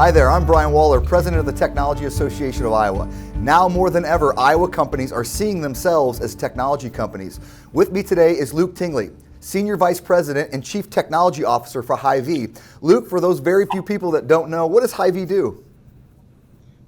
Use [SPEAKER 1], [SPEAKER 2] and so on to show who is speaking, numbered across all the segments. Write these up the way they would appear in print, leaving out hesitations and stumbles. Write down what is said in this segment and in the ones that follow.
[SPEAKER 1] Hi there, I'm Brian Waller, President of the Technology Association of Iowa. Now more than ever, Iowa companies are seeing themselves as technology companies. With me today is Luke Tingley, Senior Vice President and Chief Technology Officer for Hy-Vee. Luke, for those very few people that don't know, what does Hy-Vee do?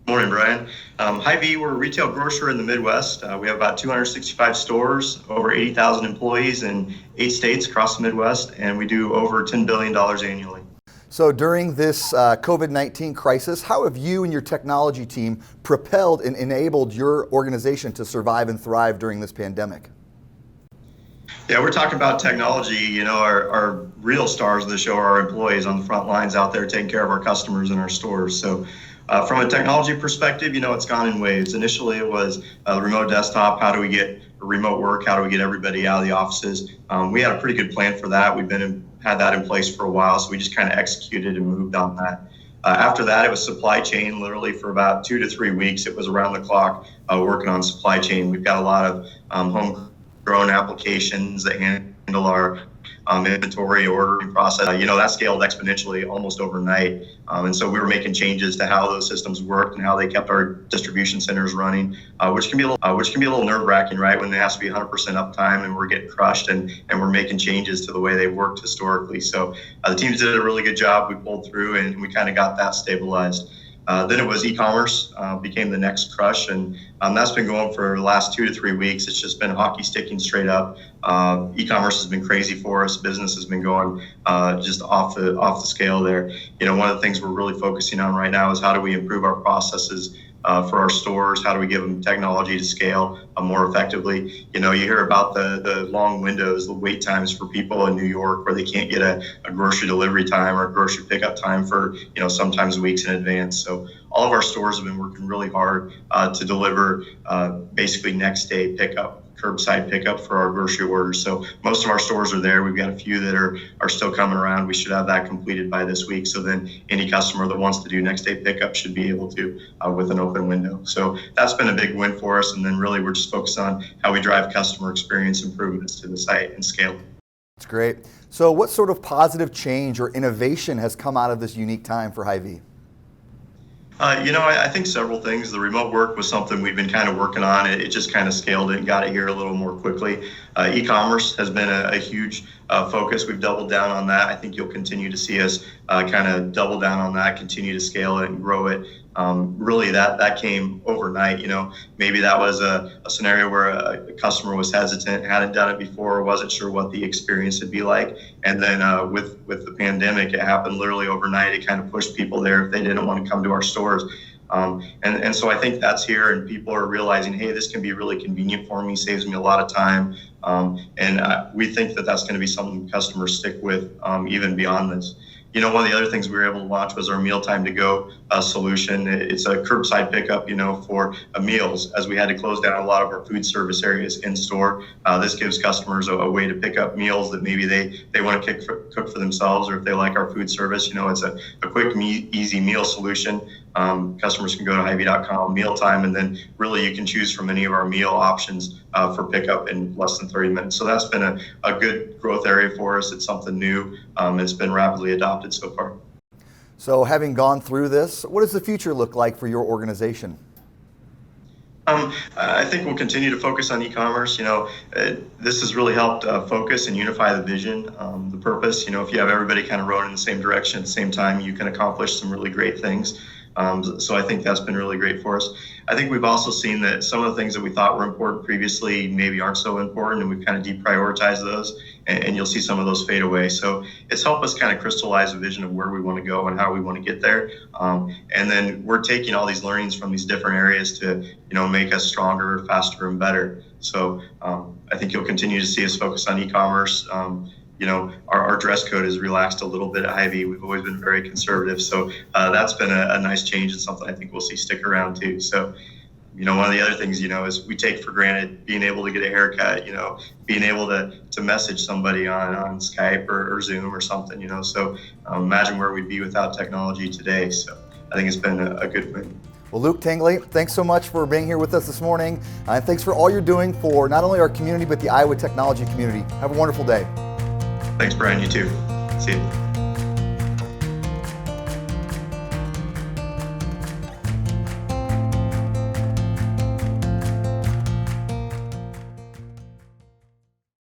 [SPEAKER 2] Morning, Brian. Hy-Vee, we're a retail grocer in the Midwest. We have about 265 stores, over 80,000 employees in 8 states across the Midwest, and we do over $10 billion annually.
[SPEAKER 1] So during this COVID-19 crisis, how have you and your technology team propelled and enabled your organization to survive and thrive during this pandemic?
[SPEAKER 2] Yeah, we're talking about technology. You know, our real stars of the show are our employees on the front lines out there taking care of our customers in our stores. So from a technology perspective, you know, it's gone in waves. Initially, it was remote desktop. How do we get remote work? How do we get everybody out of the offices? We had a pretty good plan for that. We've had that in place for a while, so we just kind of executed and moved on that. After that, it was supply chain. Literally for about 2 to 3 weeks, it was around the clock working on supply chain. We've got a lot of homegrown applications that handle our inventory ordering process. You know, that scaled exponentially almost overnight. And so we were making changes to how those systems worked and how they kept our distribution centers running, which can be a little nerve-wracking, right? When it has to be 100% uptime and we're getting crushed and we're making changes to the way they worked historically. So the teams did a really good job. We pulled through and we kind of got that stabilized. Then it was e-commerce became the next crush, and that's been going for the last 2 to 3 weeks. It's just been hockey sticking straight up. E-commerce has been crazy for us. Business has been going just off the scale there. You know, one of the things we're really focusing on right now is how do we improve our processes for our stores? How do we give them technology to scale more effectively? You know, you hear about the long windows, the wait times for people in New York where they can't get a grocery delivery time or a grocery pickup time for, you know, sometimes weeks in advance. So all of our stores have been working really hard to deliver basically next day pickup, curbside pickup for our grocery orders. So most of our stores are there. We've got a few that are still coming around. We should have that completed by this week. So then any customer that wants to do next day pickup should be able to with an open window. So that's been a big win for us. And then really we're just focused on how we drive customer experience improvements to the site and scale.
[SPEAKER 1] That's great. So what sort of positive change or innovation has come out of this unique time for Hy-Vee?
[SPEAKER 2] You know, I think several things. The remote work was something we've been kind of working on. It just kind of scaled it and got it here a little more quickly. E-commerce has been a huge focus. We've doubled down on that. I think you'll continue to see us kind of double down on that, continue to scale it and grow it. Really, that came overnight. You know, maybe that was a scenario where a customer was hesitant, hadn't done it before, wasn't sure what the experience would be like. And then with the pandemic, it happened literally overnight. It kind of pushed people there if they didn't want to come to our stores. And so I think that's here, and people are realizing, hey, this can be really convenient for me, saves me a lot of time. And we think that that's going to be something customers stick with even beyond this. You know, one of the other things we were able to launch was our Mealtime to Go solution. It's a curbside pickup, you know, for meals, as we had to close down a lot of our food service areas in store. This gives customers a way to pick up meals that maybe they want to cook for themselves, or if they like our food service, you know, it's a quick, easy meal solution. Customers can go to Hy-Vee.com, Mealtime, and then really you can choose from any of our meal options for pickup in less than 30 minutes. So that's been a good growth area for us. It's something new. It's been rapidly adopted so far.
[SPEAKER 1] So having gone through this, what does the future look like for your organization?
[SPEAKER 2] I think we'll continue to focus on e-commerce. You know, this has really helped focus and unify the vision, the purpose. You know, if you have everybody kind of rowing in the same direction at the same time, you can accomplish some really great things. So I think that's been really great for us. I think we've also seen that some of the things that we thought were important previously maybe aren't so important, and we've kind of deprioritized those, and you'll see some of those fade away. So it's helped us kind of crystallize a vision of where we want to go and how we want to get there. And then we're taking all these learnings from these different areas to, you know, make us stronger, faster, and better. So I think you'll continue to see us focus on e-commerce. You know, our dress code is relaxed a little bit at Hy-Vee. We've always been very conservative. So that's been a nice change and something I think we'll see stick around too. So, you know, one of the other things, you know, is we take for granted being able to get a haircut, you know, being able to message somebody on Skype or Zoom or something, you know. So imagine where we'd be without technology today. So I think it's been a good win.
[SPEAKER 1] Well, Luke Tingley, thanks so much for being here with us this morning. And thanks for all you're doing for not only our community, but the Iowa technology community. Have a wonderful day.
[SPEAKER 2] Thanks, Brian. You too. See you.